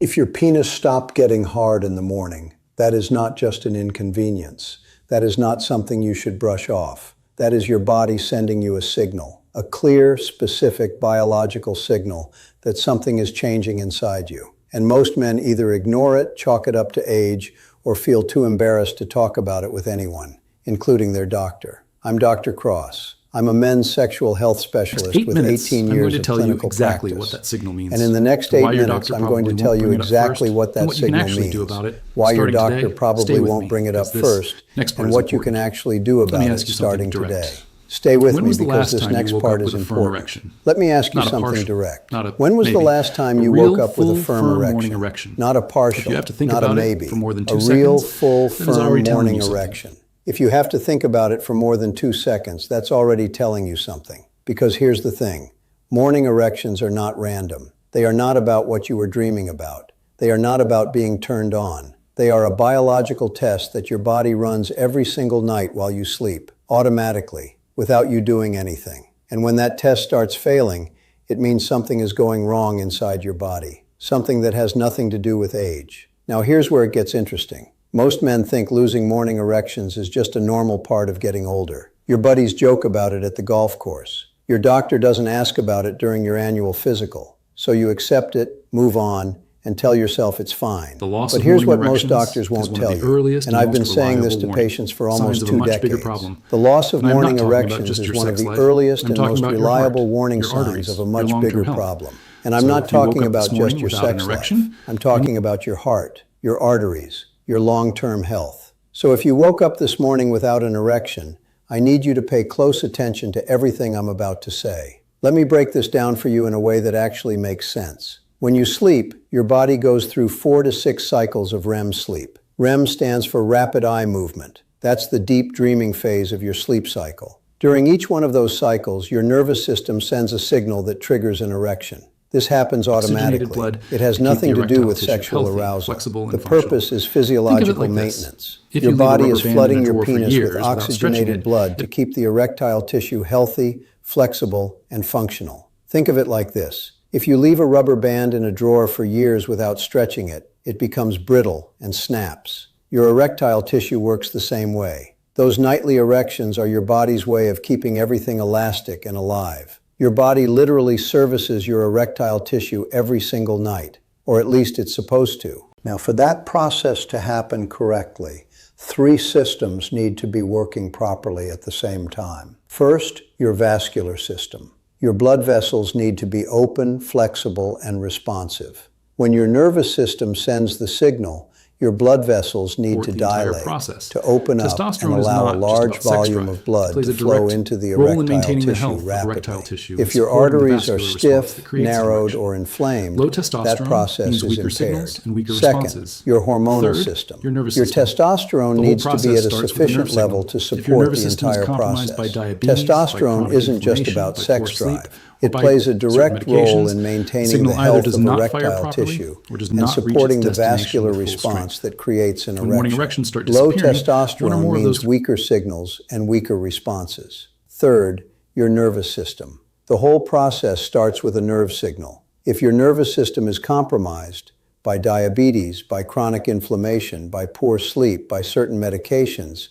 If your penis stopped getting hard in the morning, that is not just an inconvenience. That is not something you should brush off. That is your body sending you a signal, a clear, specific biological signal that something is changing inside you. And most men either ignore it, chalk it up to age, or feel too embarrassed to talk about it with anyone, including their doctor. I'm Dr. Cross. I'm a men's sexual health specialist with 18 years of clinical exactly practice. What that signal means. And in the next 8 minutes, I'm going to tell you exactly what that signal means, why your doctor probably won't bring it up first, and what you can actually do about it starting today. Stay with me because this next part is important. Let me ask you something direct. When was the last time you woke up with a firm erection? Not a partial, not a maybe, a real, full, firm morning erection. If you have to think about it for more than 2 seconds, that's already telling you something. Because here's the thing, morning erections are not random. They are not about what you were dreaming about. They are not about being turned on. They are a biological test that your body runs every single night while you sleep, automatically, without you doing anything. And when that test starts failing, it means something is going wrong inside your body, something that has nothing to do with age. Now here's where it gets interesting. Most men think losing morning erections is just a normal part of getting older. Your buddies joke about it at the golf course. Your doctor doesn't ask about it during your annual physical. So you accept it, move on, and tell yourself it's fine. But here's what most doctors won't tell you, and I've been saying this to patients for almost 2 decades. The loss of morning erections is one of the earliest and most reliable warning signs of a much bigger problem. And I'm not talking about just your sex life. I'm talking about your heart, your arteries, your long-term health. So if you woke up this morning without an erection, I need you to pay close attention to everything I'm about to say. Let me break this down for you in a way that actually makes sense. When you sleep, your body goes through 4 to 6 cycles of REM sleep. REM stands for rapid eye movement. That's the deep dreaming phase of your sleep cycle. During each one of those cycles, your nervous system sends a signal that triggers an erection. This happens automatically. It has nothing to do with sexual arousal. The purpose is physiological maintenance. Your body is flooding your penis with oxygenated blood to keep the erectile tissue healthy, flexible, and functional. Think of it like this. If you leave a rubber band in a drawer for years without stretching it, it becomes brittle and snaps. Your erectile tissue works the same way. Those nightly erections are your body's way of keeping everything elastic and alive. Your body literally services your erectile tissue every single night, or at least it's supposed to. Now, for that process to happen correctly, 3 systems need to be working properly at the same time. First, your vascular system. Your blood vessels need to be open, flexible, and responsive. When your nervous system sends the signal, your blood vessels need to dilate, to open up and allow a large volume of blood to flow into the erectile tissue rapidly. If your arteries are stiff, narrowed, or inflamed, that process is impaired. Second, your hormonal system. Your testosterone needs to be at a sufficient level to support the entire process. Testosterone isn't just about sex drive. It plays a direct role in maintaining the health of erectile tissue and supporting the vascular response that creates an erection. Low testosterone means weaker signals and weaker responses. Third, your nervous system. The whole process starts with a nerve signal. If your nervous system is compromised by diabetes, by chronic inflammation, by poor sleep, by certain medications,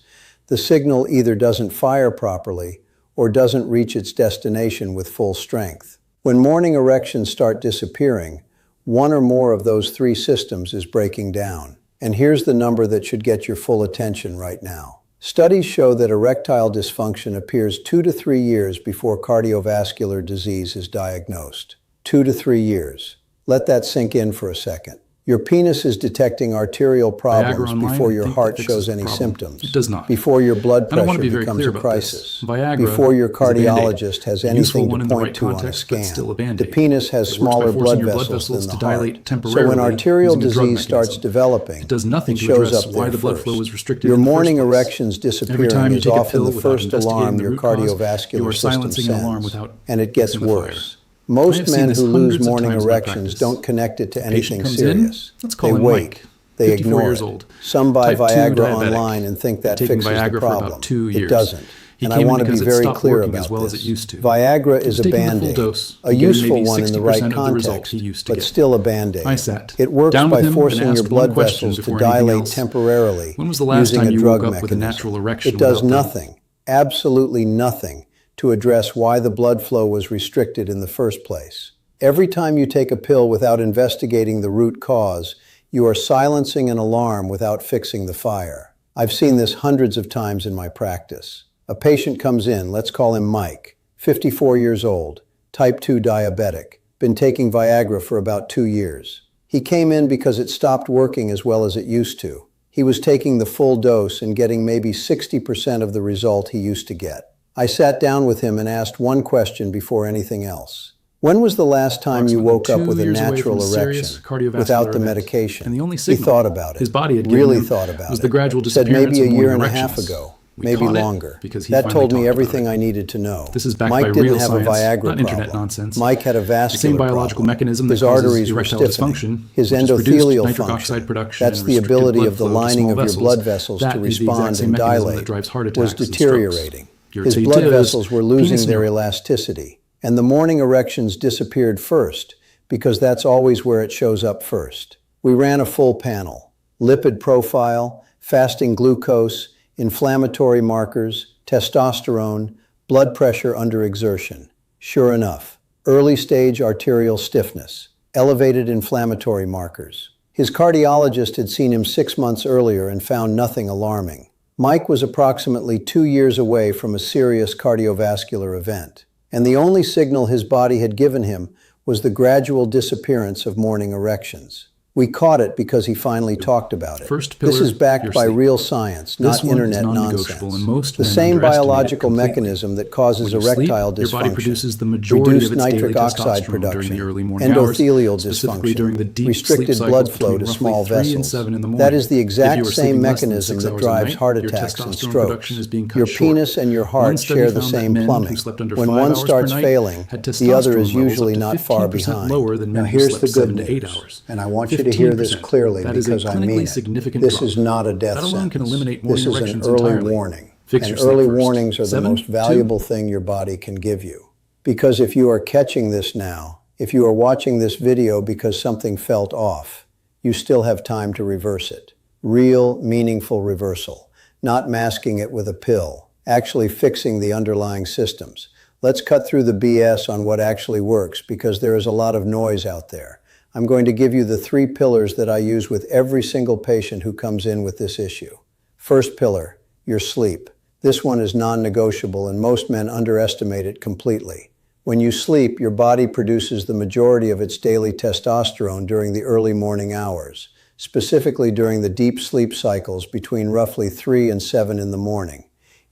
the signal either doesn't fire properly or doesn't reach its destination with full strength. When morning erections start disappearing, 1 or more of those 3 systems is breaking down. And here's the number that should get your full attention right now. Studies show that erectile dysfunction appears 2 to 3 years before cardiovascular disease is diagnosed. 2 to 3 years. Let that sink in for a second. Your penis is detecting arterial problems before your heart shows any symptoms. It does not. Before your blood pressure becomes a crisis. Before your cardiologist has anything to point to on a scan. The penis has smaller blood vessels than the heart. So when arterial disease starts developing, it shows up there first. Your morning erections disappearing is often the first alarm your cardiovascular system sends. And it gets worse. Most men who lose morning erections don't connect it to anything serious. They wait. They ignore it. Some buy Viagra online and think that fixes the problem. It doesn't. And I want to be very clear about this. Viagra is a Band-Aid, a useful one in the right context, but still a Band-Aid. It works by forcing your blood vessels to dilate temporarily using a drug mechanism. It does nothing, absolutely nothing, to address why the blood flow was restricted in the first place. Every time you take a pill without investigating the root cause, you are silencing an alarm without fixing the fire. I've seen this hundreds of times in my practice. A patient comes in, let's call him Mike, 54 years old, type 2 diabetic, been taking Viagra for about 2 years. He came in because it stopped working as well as it used to. He was taking the full dose and getting maybe 60% of the result he used to get. I sat down with him and asked one question before anything else. When was the last time you woke up with a natural erection without the medication? He thought about it, really thought about it. Said maybe a year and a half ago, maybe longer. That told me everything I needed to know. Mike didn't have a Viagra problem. Mike had a vascular problem. His arteries were stiffening. His endothelial function, that's the ability of the lining of your blood vessels to respond and dilate, was deteriorating. His blood vessels were losing their elasticity, and the morning erections disappeared first, because that's always where it shows up first. We ran a full panel: lipid profile, fasting glucose, inflammatory markers, testosterone, blood pressure under exertion. Sure enough, early stage arterial stiffness, elevated inflammatory markers. His cardiologist had seen him 6 months earlier and found nothing alarming. Mike was approximately 2 years away from a serious cardiovascular event, and the only signal his body had given him was the gradual disappearance of morning erections. We caught it because he finally talked about it. This is backed by real science, not internet nonsense. The same biological mechanism that causes erectile dysfunction, reduced nitric oxide production, endothelial dysfunction, restricted blood flow to small vessels. That is the exact same mechanism that drives heart attacks and strokes. Your penis and your heart share the same plumbing. When one starts failing, the other is usually not far behind. Now here's the good news, and I want you to hear this clearly because I mean it. This is not a death sentence. This is an early warning. And early warnings are the most valuable thing your body can give you. Because if you are catching this now, if you are watching this video because something felt off, you still have time to reverse it. Real, meaningful reversal. Not masking it with a pill. Actually fixing the underlying systems. Let's cut through the BS on what actually works because there is a lot of noise out there. I'm going to give you the 3 pillars that I use with every single patient who comes in with this issue. First pillar, your sleep. This one is non-negotiable and most men underestimate it completely. When you sleep, your body produces the majority of its daily testosterone during the early morning hours, specifically during the deep sleep cycles between roughly 3 and 7 in the morning.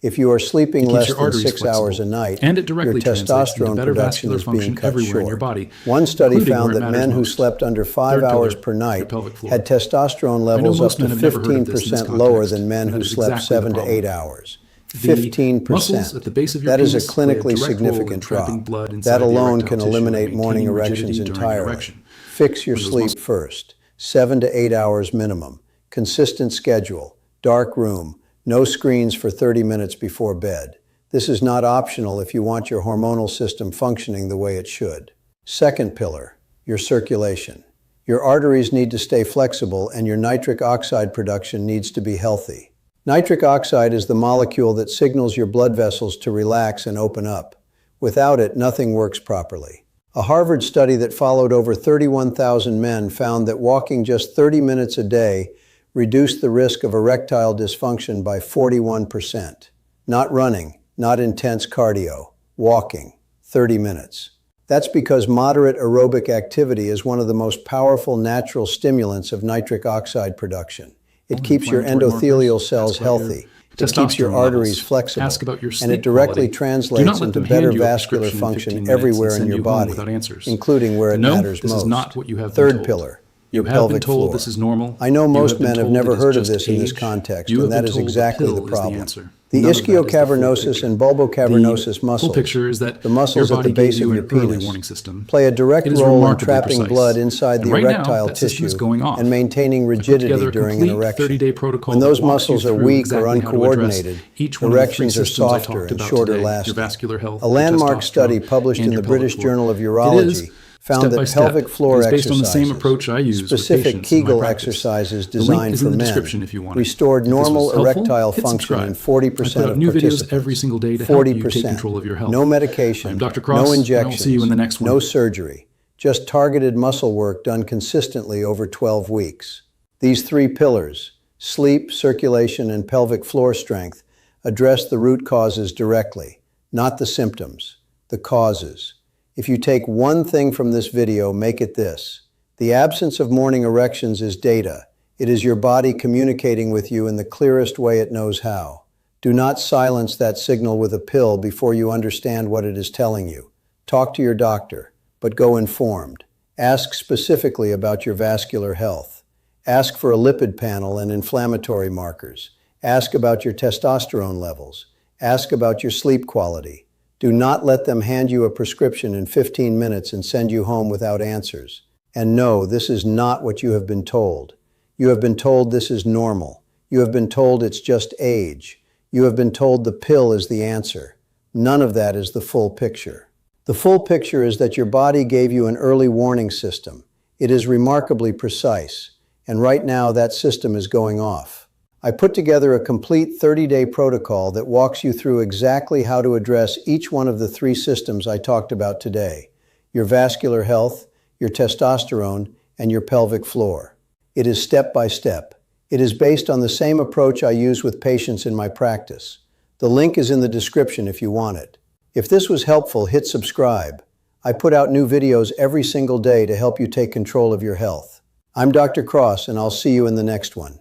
If you are sleeping less than 6 hours a night, your testosterone production is being cut short. One study found that men who slept under 5 hours per night had testosterone levels up to 15% lower than men who slept 7 to 8 hours. 15%. That is a clinically significant drop. That alone can eliminate morning erections entirely. Fix your sleep first. 7 to 8 hours minimum. Consistent schedule. Dark room. No screens for 30 minutes before bed. This is not optional if you want your hormonal system functioning the way it should. Second pillar, your circulation. Your arteries need to stay flexible and your nitric oxide production needs to be healthy. Nitric oxide is the molecule that signals your blood vessels to relax and open up. Without it, nothing works properly. A Harvard study that followed over 31,000 men found that walking just 30 minutes a day reduced the risk of erectile dysfunction by 41%. Not running, not intense cardio, walking, 30 minutes. That's because moderate aerobic activity is one of the most powerful natural stimulants of nitric oxide production. It keeps your endothelial cells healthy. It keeps your arteries flexible, and it directly translates into better vascular function everywhere in your body, including where it matters most. Third pillar. Your pelvic floor. This is normal. I know most men have never heard of this in this context, and that is exactly the problem. The ischiocavernosus and bulbocavernosus muscles, full picture is that the muscles at the base of your penis, play a direct role in trapping blood inside the erectile tissue and maintaining rigidity during an erection. When those muscles are weak or uncoordinated, erections are softer and shorter lasting. A landmark study published in the British Journal of Urology found that pelvic floor exercises, specific Kegel exercises designed for men, restored normal erectile function in 40% of participants. Every single day to help you take control of your health. No medication, I'm Dr. Cross, no injections, I'll see you in the next one. No surgery, just targeted muscle work done consistently over 12 weeks. These 3 pillars, sleep, circulation, and pelvic floor strength, address the root causes directly, not the symptoms, the causes. If you take one thing from this video, make it this. The absence of morning erections is data. It is your body communicating with you in the clearest way it knows how. Do not silence that signal with a pill before you understand what it is telling you. Talk to your doctor, but go informed. Ask specifically about your vascular health. Ask for a lipid panel and inflammatory markers. Ask about your testosterone levels. Ask about your sleep quality. Do not let them hand you a prescription in 15 minutes and send you home without answers. And no, this is not what you have been told. You have been told this is normal. You have been told it's just age. You have been told the pill is the answer. None of that is the full picture. The full picture is that your body gave you an early warning system. It is remarkably precise, and right now that system is going off. I put together a complete 30-day protocol that walks you through exactly how to address each one of the 3 systems I talked about today: your vascular health, your testosterone, and your pelvic floor. It is step by step. It is based on the same approach I use with patients in my practice. The link is in the description if you want it. If this was helpful, hit subscribe. I put out new videos every single day to help you take control of your health. I'm Dr. Cross, and I'll see you in the next one.